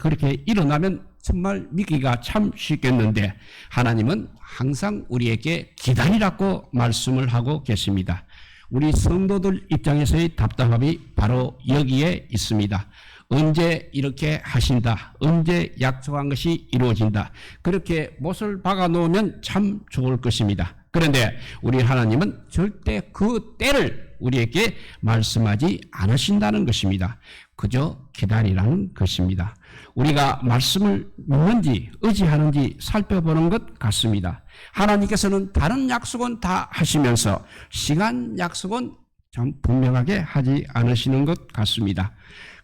그렇게 일어나면 정말 믿기가 참 쉽겠는데 하나님은 항상 우리에게 기다리라고 말씀을 하고 계십니다. 우리 성도들 입장에서의 답답함이 바로 여기에 있습니다. 언제 이렇게 하신다, 언제 약속한 것이 이루어진다, 그렇게 못을 박아 놓으면 참 좋을 것입니다. 그런데 우리 하나님은 절대 그 때를 우리에게 말씀하지 않으신다는 것입니다. 그저 기다리라는 것입니다. 우리가 말씀을 믿는지 의지하는지 살펴보는 것 같습니다. 하나님께서는 다른 약속은 다 하시면서 시간 약속은 참 분명하게 하지 않으시는 것 같습니다.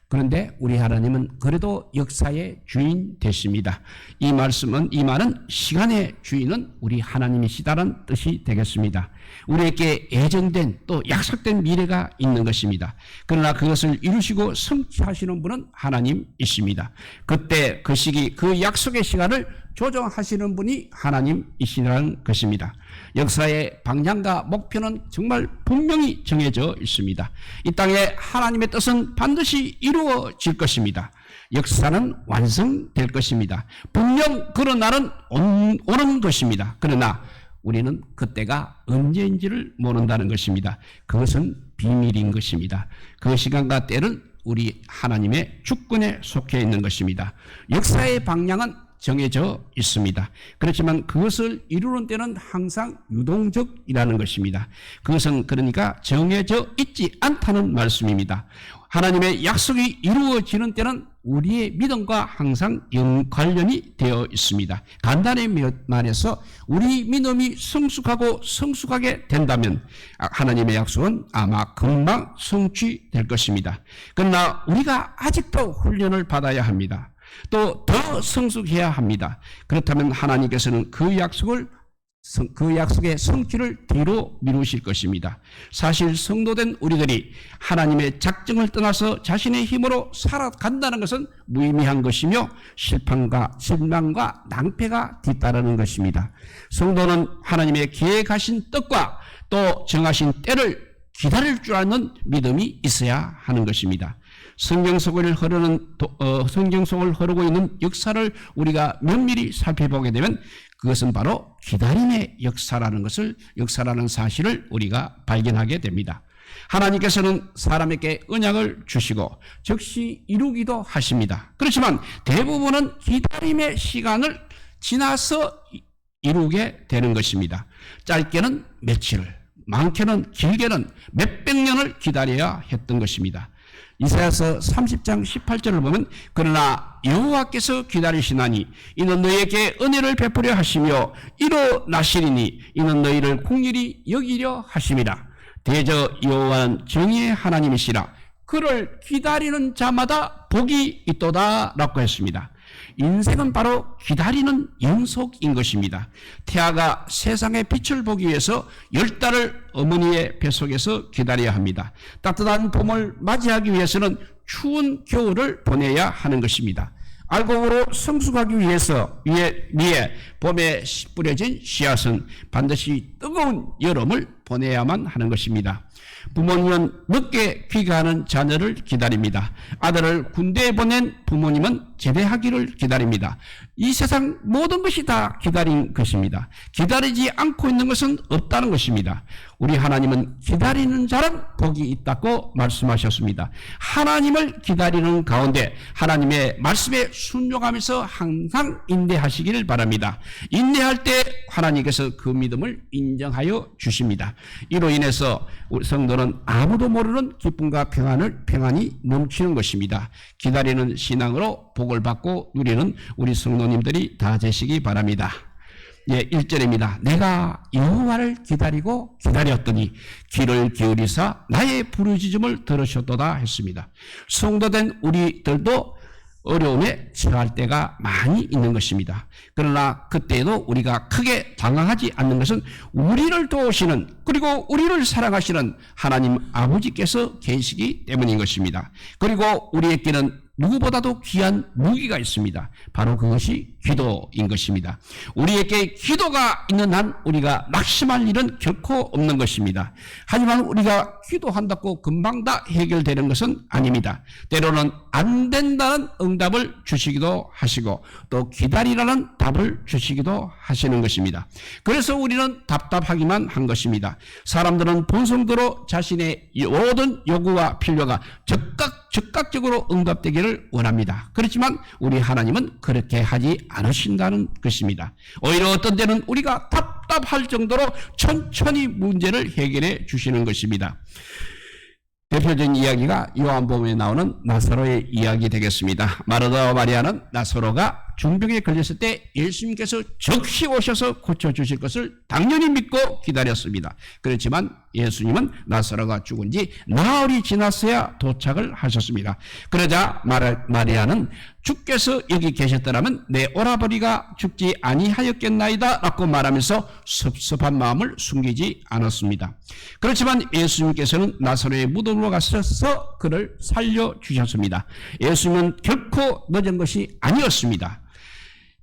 그런데 우리 하나님은 그래도 역사의 주인 되십니다. 이 말은 시간의 주인은 우리 하나님이시다는 뜻이 되겠습니다. 우리에게 예정된 또 약속된 미래가 있는 것입니다. 그러나 그것을 이루시고 성취하시는 분은 하나님이십니다. 그때 그 시기, 그 약속의 시간을 조정하시는 분이 하나님이시라는 것입니다. 역사의 방향과 목표는 정말 분명히 정해져 있습니다. 이 땅에 하나님의 뜻은 반드시 이루어질 것입니다. 역사는 완성될 것입니다. 분명 그런 날은 오는 것입니다. 그러나 우리는 그때가 언제인지를 모른다는 것입니다. 그것은 비밀인 것입니다. 그 시간과 때는 우리 하나님의 주권에 속해 있는 것입니다. 역사의 방향은 정해져 있습니다. 그렇지만 그것을 이루는 때는 항상 유동적이라는 것입니다. 그것은 그러니까 정해져 있지 않다는 말씀입니다. 하나님의 약속이 이루어지는 때는 우리의 믿음과 항상 관련이 되어 있습니다. 간단히 말해서 우리 믿음이 성숙하고 성숙하게 된다면 하나님의 약속은 아마 금방 성취될 것입니다. 그러나 우리가 아직도 훈련을 받아야 합니다. 또 더 성숙해야 합니다. 그렇다면 하나님께서는 그 약속의 성취를 뒤로 미루실 것입니다. 사실 성도된 우리들이 하나님의 작정을 떠나서 자신의 힘으로 살아간다는 것은 무의미한 것이며 실망과 낭패가 뒤따르는 것입니다. 성도는 하나님의 계획하신 뜻과 또 정하신 때를 기다릴 줄 아는 믿음이 있어야 하는 것입니다. 성경 속을 흐르고 있는 역사를 우리가 면밀히 살펴보게 되면 그것은 바로 기다림의 역사라는 사실을 우리가 발견하게 됩니다. 하나님께서는 사람에게 언약을 주시고 즉시 이루기도 하십니다. 그렇지만 대부분은 기다림의 시간을 지나서 이루게 되는 것입니다. 짧게는 며칠을, 많게는 길게는 몇백 년을 기다려야 했던 것입니다. 이사야서 30장 18절을 보면 그러나 여호와께서 기다리시나니 이는 너희에게 은혜를 베푸려 하시며 일어나시리니 이는 너희를 긍휼히 여기려 하심이라. 대저 여호와는 정의의 하나님이시라. 그를 기다리는 자마다 복이 있도다 라고 했습니다. 인생은 바로 기다리는 연속인 것입니다. 태아가 세상의 빛을 보기 위해서 10달을 어머니의 뱃속에서 기다려야 합니다. 따뜻한 봄을 맞이하기 위해서는 추운 겨울을 보내야 하는 것입니다. 알곡으로 성숙하기 위해서 위에 봄에 뿌려진 씨앗은 반드시 뜨거운 여름을 보내야만 하는 것입니다. 부모님은 늦게 귀가하는 자녀를 기다립니다. 아들을 군대에 보낸 부모님은 제대하기를 기다립니다. 이 세상 모든 것이 다 기다린 것입니다. 기다리지 않고 있는 것은 없다는 것입니다. 우리 하나님은 기다리는 자는 복이 있다고 말씀하셨습니다. 하나님을 기다리는 가운데 하나님의 말씀에 순종하면서 항상 인내하시기를 바랍니다. 인내할 때 하나님께서 그 믿음을 인정하여 주십니다. 이로 인해서 우리 성도는 아무도 모르는 기쁨과 평안이 넘치는 것입니다. 기다리는 신앙으로 복을 받고 누리는 우리 성도님들이 다 되시기 바랍니다. 1절입니다. 내가 여호와를 기다리고 기다렸더니 귀를 기울이사 나의 부르짖음을 들으셨도다 했습니다. 성도된 우리들도 어려움에 처할 때가 많이 있는 것입니다. 그러나 그때에도 우리가 크게 당황하지 않는 것은 우리를 도우시는 그리고 우리를 사랑하시는 하나님 아버지께서 계시기 때문인 것입니다. 그리고 우리에게는 누구보다도 귀한 무기가 있습니다. 바로 그것이 기도인 것입니다. 우리에게 기도가 있는 한 우리가 낙심할 일은 결코 없는 것입니다. 하지만 우리가 기도한다고 금방 다 해결되는 것은 아닙니다. 때로는 안 된다는 응답을 주시기도 하시고 또 기다리라는 답을 주시기도 하시는 것입니다. 그래서 우리는 답답하기만 한 것입니다. 사람들은 본성대로 자신의 모든 요구와 필요가 즉각적으로 응답되기를 원합니다. 그렇지만 우리 하나님은 그렇게 하지 않으신다는 것입니다. 오히려 어떤 때는 우리가 답답할 정도로 천천히 문제를 해결해 주시는 것입니다. 대표적인 이야기가 요한복음에 나오는 나사로의 이야기 되겠습니다. 마르다와 마리아는 나사로가 중병에 걸렸을 때 예수님께서 즉시 오셔서 고쳐주실 것을 당연히 믿고 기다렸습니다. 그렇지만 예수님은 나사로가 죽은 지 나흘이 지났어야 도착을 하셨습니다. 그러자 마리아는 주께서 여기 계셨더라면 내 오라버니가 죽지 아니하였겠나이다 라고 말하면서 섭섭한 마음을 숨기지 않았습니다. 그렇지만 예수님께서는 나사로의 무덤으로 가셔서 그를 살려주셨습니다. 예수님은 결코 늦은 것이 아니었습니다.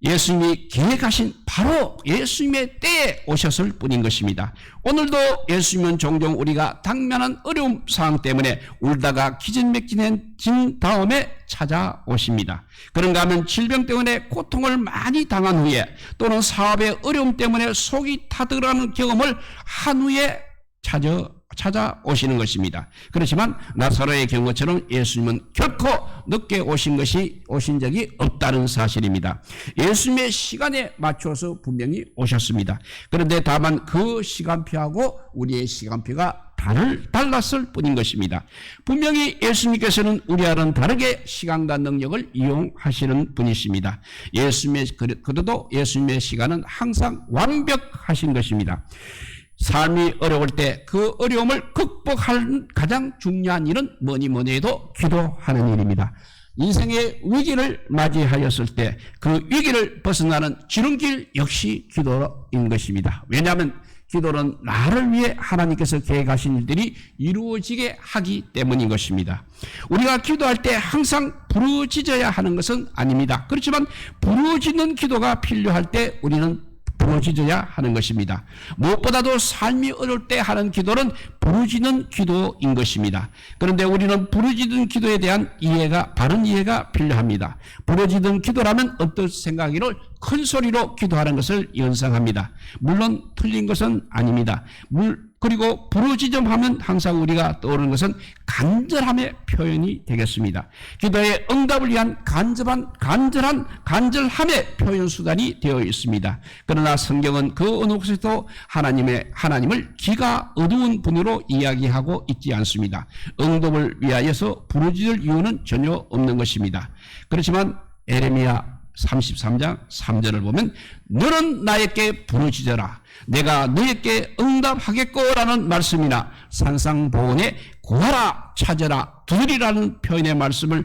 예수님이 계획하신 바로 예수님의 때에 오셨을 뿐인 것입니다. 오늘도 예수님은 종종 우리가 당면한 어려움 상황 때문에 울다가 기진맥진해진 다음에 찾아오십니다. 그런가 하면 질병 때문에 고통을 많이 당한 후에 또는 사업의 어려움 때문에 속이 타들어가는 경험을 한 후에 찾아오시는 것입니다. 그렇지만 나사로의 경우처럼 예수님은 결코 늦게 오신 적이 없다는 사실입니다. 예수님의 시간에 맞춰서 분명히 오셨습니다. 그런데 다만 그 시간표하고 우리의 시간표가 달랐을 뿐인 것입니다. 분명히 예수님께서는 우리와는 다르게 시간과 능력을 이용하시는 분이십니다. 그래도 예수님의 시간은 항상 완벽하신 것입니다. 삶이 어려울 때 그 어려움을 극복하는 가장 중요한 일은 뭐니 해도 기도하는 일입니다. 인생의 위기를 맞이하였을 때 그 위기를 벗어나는 지름길 역시 기도인 것입니다. 왜냐하면 기도는 나를 위해 하나님께서 계획하신 일들이 이루어지게 하기 때문인 것입니다. 우리가 기도할 때 항상 부르짖어야 하는 것은 아닙니다. 그렇지만 부르짖는 기도가 필요할 때 우리는 부르짖어야 하는 것입니다. 무엇보다도 삶이 어려울 때 하는 기도는 부르짖는 기도인 것입니다. 그런데 우리는 부르짖는 기도에 대한 바른 이해가 필요합니다. 부르짖는 기도라면 어떤 생각이를 큰 소리로 기도하는 것을 연상합니다. 물론 틀린 것은 아닙니다. 그리고 부르짖음하면 항상 우리가 떠오르는 것은 간절함의 표현이 되겠습니다. 기도의 응답을 위한 간절함의 표현 수단이 되어 있습니다. 그러나 성경은 그 어느 곳에도 하나님을 기가 어두운 분으로 이야기하고 있지 않습니다. 응답을 위하여서 부르짖을 이유는 전혀 없는 것입니다. 그렇지만 에레미야 33장 3절을 보면 너는 나에게 부르짖어라 내가 너에게 응답하겠고라는 말씀이나 산상보온에 구하라 찾아라 두드리라는 표현의 말씀의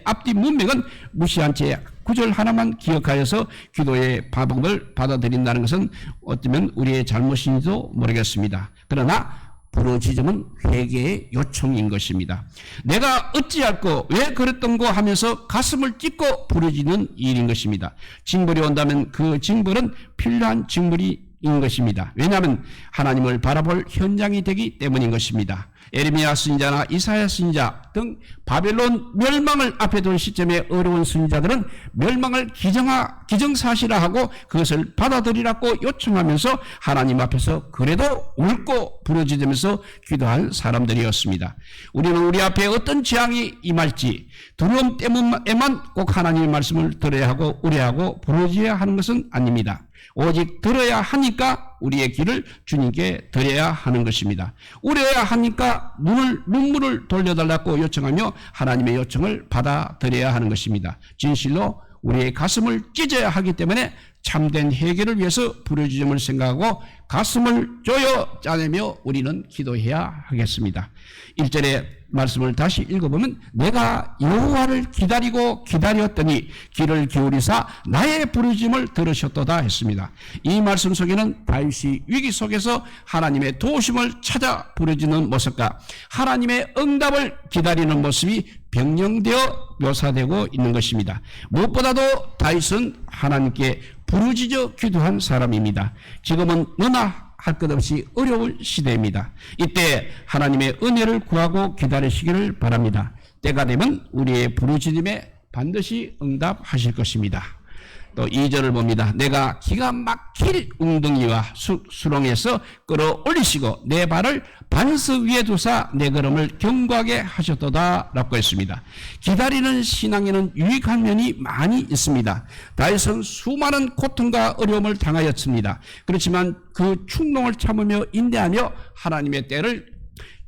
앞뒤 문맥은 무시한 채 구절 하나만 기억하여서 기도의 방법을 받아들인다는 것은 어쩌면 우리의 잘못인지도 모르겠습니다. 그러나 부르짖음은 회개의 요청인 것입니다. 내가 어찌할꼬 왜 그랬던고 하면서 가슴을 찢고 부르짖는 일인 것입니다. 징벌이 온다면 그 징벌은 필요한 징벌인 것입니다. 왜냐하면 하나님을 바라볼 현장이 되기 때문인 것입니다. 에레미야 선지자나 이사야 선지자 등 바벨론 멸망을 앞에 둔 시점에 어려운 선지자들은 멸망을 기정사실화하고 그것을 받아들이라고 요청하면서 하나님 앞에서 그래도 울고 부르짖으면서 기도한 사람들이었습니다. 우리는 우리 앞에 어떤 재앙이 임할지 두려움 때문에만 꼭 하나님의 말씀을 들어야 하고 의뢰하고 부르짖어야 하는 것은 아닙니다. 오직 들어야 하니까 우리의 길을 주님께 드려야 하는 것입니다. 우려야 하니까 눈물을 돌려달라고 요청하며 하나님의 요청을 받아들여야 하는 것입니다. 진실로 우리의 가슴을 찢어야 하기 때문에 참된 해결을 위해서 부르짖음을 생각하고 가슴을 쪼여 짜내며 우리는 기도해야 하겠습니다. 1절에 말씀을 다시 읽어보면 내가 여호와를 기다리고 기다렸더니 귀를 기울이사 나의 부르짖음을 들으셨도다 했습니다. 이 말씀 속에는 다윗이 위기 속에서 하나님의 도우심을 찾아 부르짖는 모습과 하나님의 응답을 기다리는 모습이 병령되어 묘사되고 있는 것입니다. 무엇보다도 다윗은 하나님께 부르짖어 기도한 사람입니다. 지금은 너나 할 것 없이 어려울 시대입니다. 이때 하나님의 은혜를 구하고 기다리시기를 바랍니다. 때가 되면 우리의 부르짖음에 반드시 응답하실 것입니다. 또 2절을 봅니다. 내가 기가 막힐 웅덩이와 수렁에서 끌어올리시고 내 발을 반석 위에 두사 내 걸음을 견고하게 하셨도다 라고 했습니다. 기다리는 신앙에는 유익한 면이 많이 있습니다. 다윗은 수많은 고통과 어려움을 당하였습니다. 그렇지만 그 충동을 참으며 인내하며 하나님의 때를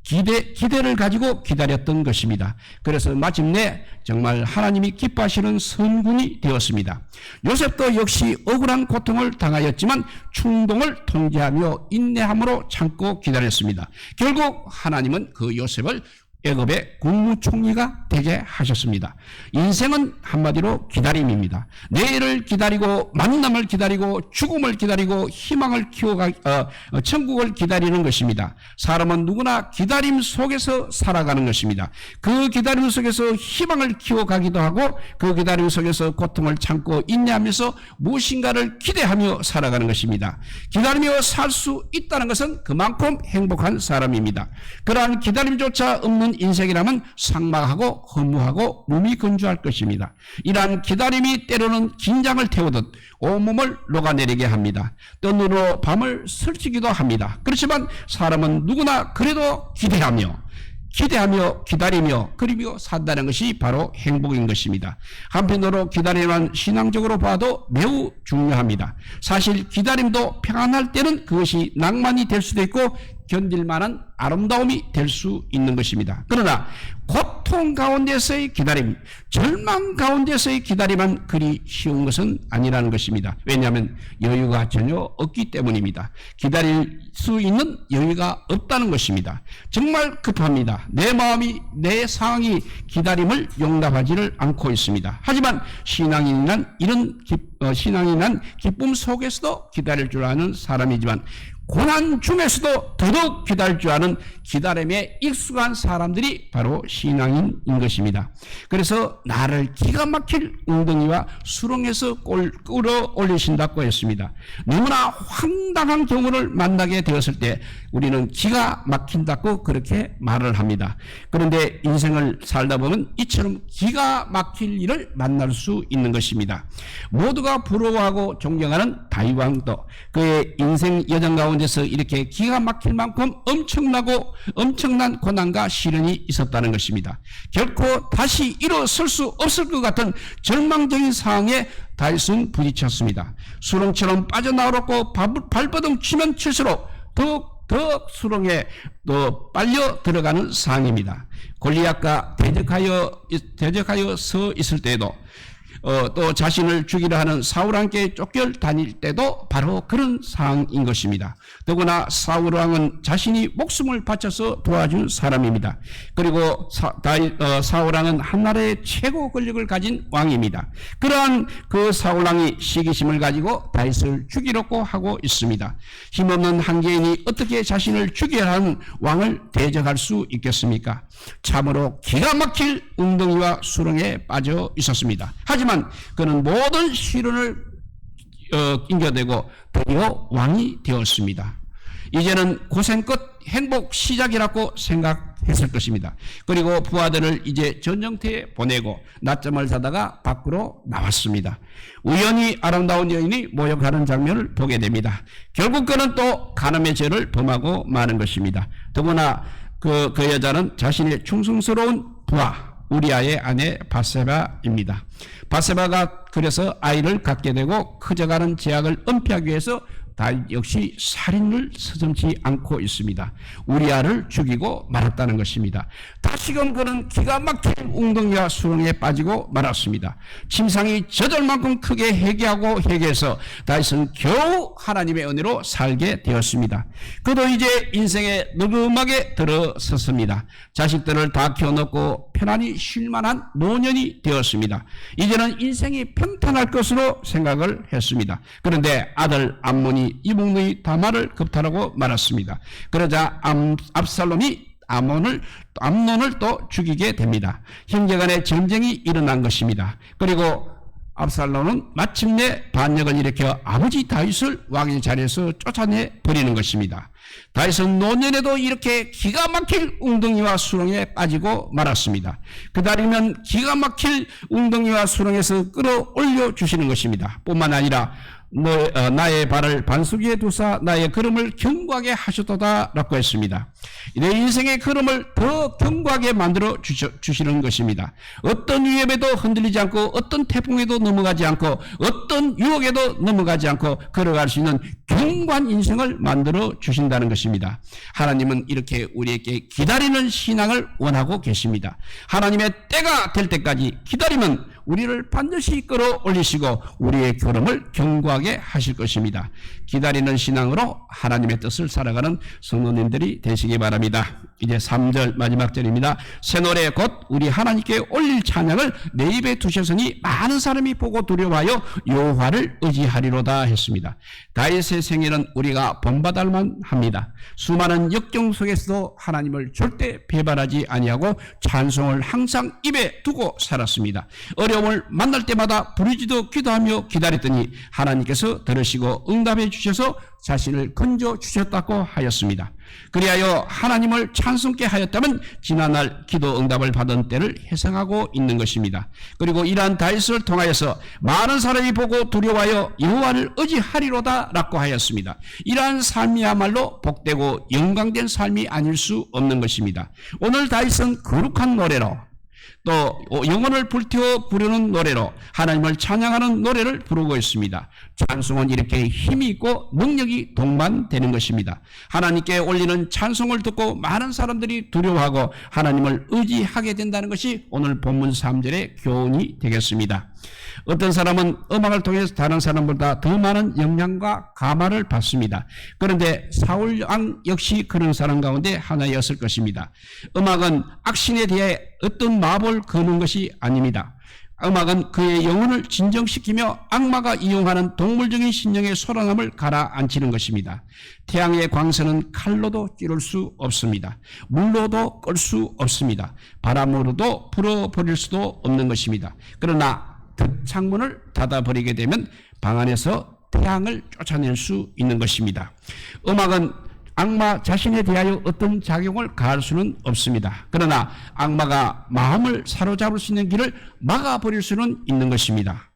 기대를 가지고 기다렸던 것입니다. 그래서 마침내 정말 하나님이 기뻐하시는 선군이 되었습니다. 요셉도 역시 억울한 고통을 당하였지만 충동을 통제하며 인내함으로 참고 기다렸습니다. 결국 하나님은 그 요셉을 애굽의 국무총리가 되게 하셨습니다. 인생은 한마디로 기다림입니다. 내일을 기다리고 만남을 기다리고 죽음을 기다리고 희망을 천국을 기다리는 것입니다. 사람은 누구나 기다림 속에서 살아가는 것입니다. 그 기다림 속에서 희망을 키워가기도 하고 그 기다림 속에서 고통을 참고 인내하면서 무엇인가를 기대하며 살아가는 것입니다. 기다리며 살 수 있다는 것은 그만큼 행복한 사람입니다. 그러한 기다림조차 없는 인생이라면 삭막하고 허무하고 몸이 건조할 것입니다. 이러한 기다림이 때로는 긴장을 태우듯 온몸을 녹아내리게 합니다. 뜬으로 밤을 설치기도 합니다. 그렇지만 사람은 누구나 그래도 기대하며 기다리며 그리며 산다는 것이 바로 행복인 것입니다. 한편으로 기다림은 신앙적으로 봐도 매우 중요합니다. 사실 기다림도 평안할 때는 그것이 낭만이 될 수도 있고 견딜 만한 아름다움이 될 수 있는 것입니다. 그러나 고통 가운데서의 기다림, 절망 가운데서의 기다림은 그리 쉬운 것은 아니라는 것입니다. 왜냐하면 여유가 전혀 없기 때문입니다. 기다릴 수 있는 여유가 없다는 것입니다. 정말 급합니다. 내 마음이, 내 상황이 기다림을 용납하지를 않고 있습니다. 하지만 신앙인은 기쁨 속에서도 기다릴 줄 아는 사람이지만 고난 중에서도 더더욱 기다릴 줄 아는 기다림에 익숙한 사람들이 바로 신앙인인 것입니다. 그래서 나를 기가 막힐 웅덩이와 수렁에서 끌어올리신다고 했습니다. 너무나 황당한 경우를 만나게 되었을 때 우리는 기가 막힌다고 그렇게 말을 합니다. 그런데 인생을 살다 보면 이처럼 기가 막힐 일을 만날 수 있는 것입니다. 모두가 부러워하고 존경하는 다윗 왕도 그의 인생 여정 가운데서 이렇게 기가 막힐 만큼 엄청난 고난과 시련이 있었다는 것입니다. 결코 다시 일어설 수 없을 것 같은 절망적인 상황에 다윗은 부딪혔습니다. 수렁처럼 빠져나오고 발버둥 치면 칠수록 더욱 수렁에 또 빨려 들어가는 상황입니다. 골리앗과 대적하여 서 있을 때에도 또 자신을 죽이려 하는 사울왕께 쫓겨 다닐 때도 바로 그런 상황인 것입니다. 더구나 사울왕은 자신이 목숨을 바쳐서 도와준 사람입니다. 그리고 사울왕은 한나라의 최고 권력을 가진 왕입니다. 그러한 그 사울왕이 시기심을 가지고 다윗을 죽이려고 하고 있습니다. 힘없는 한 개인이 어떻게 자신을 죽여야 하는 왕을 대적할 수 있겠습니까? 참으로 기가 막힐 웅덩이와 수렁에 빠져 있었습니다. 하지만 그는 모든 시련을 인겨내고 드디어 왕이 되었습니다. 이제는 고생 끝 행복 시작이라고 생각했을 것입니다. 그리고 부하들을 이제 전쟁터에 보내고 낮잠을 자다가 밖으로 나왔습니다. 우연히 아름다운 여인이 모욕하는 장면을 보게 됩니다. 결국 그는 또 간음의 죄를 범하고 마는 것입니다. 더구나 그 여자는 자신의 충성스러운 부하 우리아의 아내 바세바입니다. 바세바가 그래서 아이를 갖게 되고 커져가는 제약을 은폐하기 위해서 다윗 역시 살인을 서슴지 않고 있습니다. 우리아를 죽이고 말았다는 것입니다. 다시금 그는 기가 막힌 웅덩이와 수렁에 빠지고 말았습니다. 침상이 젖을 만큼 크게 회개하고 회개해서 다윗은 겨우 하나님의 은혜로 살게 되었습니다. 그도 이제 인생에 느긋하게 들어섰습니다. 자식들을 다 키워놓고 편안히 쉴만한 노년이 되었습니다. 이제는 인생이 평탄할 것으로 생각을 했습니다. 그런데 아들 암논이 이목누이 다말을 겁탈하고 말았습니다. 그러자 압살롬이 암논을 또 죽이게 됩니다. 형제간의 전쟁이 일어난 것입니다. 그리고 압살롬은 마침내 반역을 일으켜 아버지 다윗을 왕의 자리에서 쫓아내 버리는 것입니다. 다윗은 노년에도 이렇게 기가 막힐 웅덩이와 수렁에 빠지고 말았습니다. 그달이면 기가 막힐 웅덩이와 수렁에서 끌어올려 주시는 것입니다. 뿐만 아니라 나의 발을 반석 위에 두사 나의 걸음을 견고하게 하셨도다 라고 했습니다. 내 인생의 걸음을 더 견고하게 만들어 주시는 것입니다. 어떤 위협에도 흔들리지 않고 어떤 태풍에도 넘어가지 않고 어떤 유혹에도 넘어가지 않고 걸어갈 수 있는 견고한 인생을 만들어 주신다는 것입니다. 하나님은 이렇게 우리에게 기다리는 신앙을 원하고 계십니다. 하나님의 때가 될 때까지 기다리면 우리를 반드시 끌어올리시고 우리의 걸음을 견고하게 하실 것입니다. 기다리는 신앙으로 하나님의 뜻을 살아가는 성도님들이 되시기 바랍니다. 이제 3절 마지막 절입니다. 새 노래 곧 우리 하나님께 올릴 찬양을 내 입에 두셨으니 많은 사람이 보고 두려워하여 여호와를 의지하리로다 했습니다. 다윗의 생애는 우리가 본받을 만합니다. 수많은 역경 속에서도 하나님을 절대 배반하지 아니하고 찬송을 항상 입에 두고 살았습니다. 어려움을 만날 때마다 부르짖어 기도하며 기다렸더니 하나님께서 들으시고 응답해 주셔서 자신을 건져 주셨다고 하였습니다. 그리하여 하나님을 찬송케 하였다면 지난날 기도 응답을 받은 때를 회상하고 있는 것입니다. 그리고 이러한 다윗을 통하여서 많은 사람이 보고 두려워하여 여호와를 의지하리로다 라고 하였습니다. 이러한 삶이야말로 복되고 영광된 삶이 아닐 수 없는 것입니다. 오늘 다윗은 거룩한 노래로 또 영혼을 불태워 부르는 노래로 하나님을 찬양하는 노래를 부르고 있습니다. 찬송은 이렇게 힘이 있고 능력이 동반되는 것입니다. 하나님께 올리는 찬송을 듣고 많은 사람들이 두려워하고 하나님을 의지하게 된다는 것이 오늘 본문 3절의 교훈이 되겠습니다. 어떤 사람은 음악을 통해서 다른 사람보다 더 많은 영향과 감화를 받습니다. 그런데 사울 왕 역시 그런 사람 가운데 하나였을 것입니다. 음악은 악신에 대해 어떤 마법을 거는 것이 아닙니다. 음악은 그의 영혼을 진정시키며 악마가 이용하는 동물적인 신령의 소란함을 가라앉히는 것입니다. 태양의 광선은 칼로도 찌를 수 없습니다. 물로도 끌 수 없습니다. 바람으로도 불어버릴 수도 없는 것입니다. 그러나 창문을 닫아버리게 되면 방 안에서 태양을 쫓아낼 수 있는 것입니다. 음악은 악마 자신에 대하여 어떤 작용을 가할 수는 없습니다. 그러나 악마가 마음을 사로잡을 수 있는 길을 막아버릴 수는 있는 것입니다.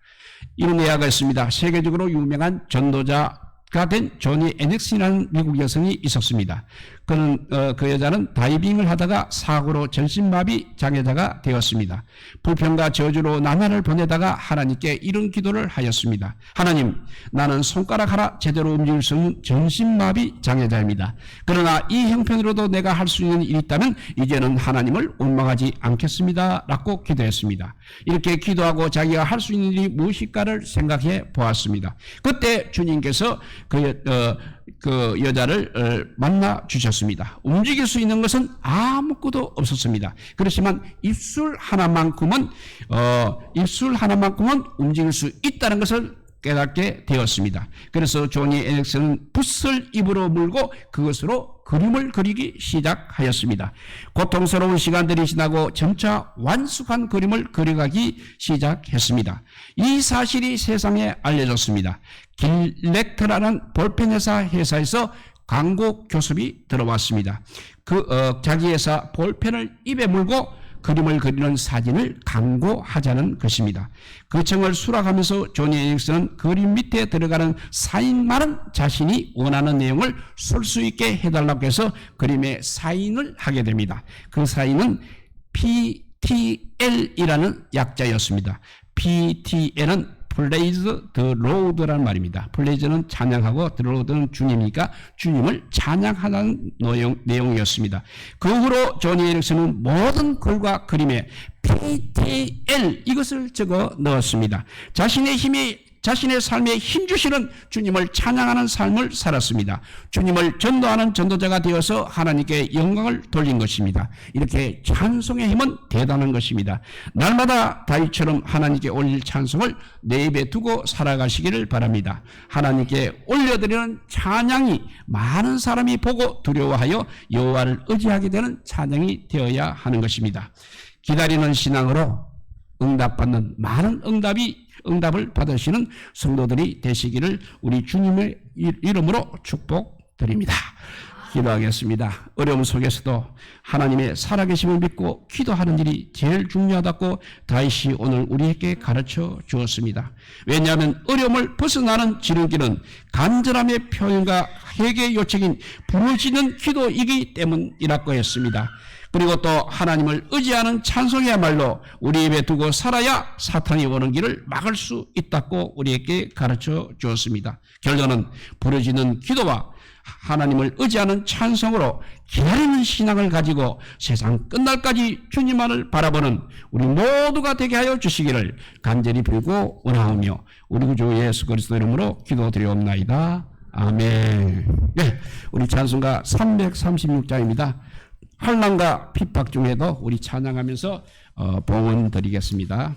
이런 이야기가 있습니다. 세계적으로 유명한 전도자가 된 조니 에넥슨이라는 미국 여성이 있었습니다. 그 여자는 다이빙을 하다가 사고로 전신마비 장애자가 되었습니다. 불평과 저주로 나날을 보내다가 하나님께 이런 기도를 하였습니다. 하나님, 나는 손가락 하나 제대로 움직일 수 없는 전신마비 장애자입니다. 그러나 이 형편으로도 내가 할 수 있는 일이 있다면 이제는 하나님을 원망하지 않겠습니다 라고 기도했습니다. 이렇게 기도하고 자기가 할 수 있는 일이 무엇일까를 생각해 보았습니다. 그때 주님께서 그 여자를 만나 주셨습니다. 움직일 수 있는 것은 아무것도 없었습니다. 그렇지만 입술 하나만큼은 움직일 수 있다는 것을 깨닫게 되었습니다. 그래서 조니 에넥슨은 붓을 입으로 물고 그것으로 그림을 그리기 시작하였습니다. 고통스러운 시간들이 지나고 점차 완숙한 그림을 그려가기 시작했습니다. 이 사실이 세상에 알려졌습니다. 길렉트라는 볼펜 회사에서 광고 교습이 들어왔습니다. 자기 회사 볼펜을 입에 물고 그림을 그리는 사진을 광고하자는 것입니다. 그 청을 수락하면서 조니 에릭슨은 그림 밑에 들어가는 사인만은 자신이 원하는 내용을 쓸 수 있게 해달라고 해서 그림에 사인을 하게 됩니다. 그 사인은 PTL이라는 약자였습니다. PTL은 Praise the Lord라는 말입니다. Praise는 찬양하고 the Lord는 주님이니까 주님을 찬양하는 내용이었습니다. 그 후로 조니 에릭슨은 모든 글과 그림에 PTL 이것을 적어 넣었습니다. 자신의 삶에 힘주시는 주님을 찬양하는 삶을 살았습니다. 주님을 전도하는 전도자가 되어서 하나님께 영광을 돌린 것입니다. 이렇게 찬송의 힘은 대단한 것입니다. 날마다 다윗처럼 하나님께 올릴 찬송을 내입에 두고 살아가시기를 바랍니다. 하나님께 올려드리는 찬양이 많은 사람이 보고 두려워하여 여호와를 의지하게 되는 찬양이 되어야 하는 것입니다. 기다리는 신앙으로 응답받는 많은 응답을 받으시는 성도들이 되시기를 우리 주님의 이름으로 축복드립니다. 기도하겠습니다. 어려움 속에서도 하나님의 살아계심을 믿고 기도하는 일이 제일 중요하다고 다윗이 오늘 우리에게 가르쳐 주었습니다. 왜냐하면 어려움을 벗어나는 지름길은 간절함의 표현과 회개의 요청인 부르짖는 기도이기 때문이라고 했습니다. 그리고 또 하나님을 의지하는 찬송이야말로 우리 입에 두고 살아야 사탄이 오는 길을 막을 수 있다고 우리에게 가르쳐 주었습니다. 결론은 부르짖는 기도와 하나님을 의지하는 찬송으로 기다리는 신앙을 가지고 세상 끝날까지 주님만을 바라보는 우리 모두가 되게 하여 주시기를 간절히 빌고 원하오며 우리 구주 예수 그리스도 이름으로 기도드리옵나이다. 아멘. 네, 우리 찬송가 336장입니다. 환난과 핍박 중에도 우리 찬양하면서 봉헌 드리겠습니다.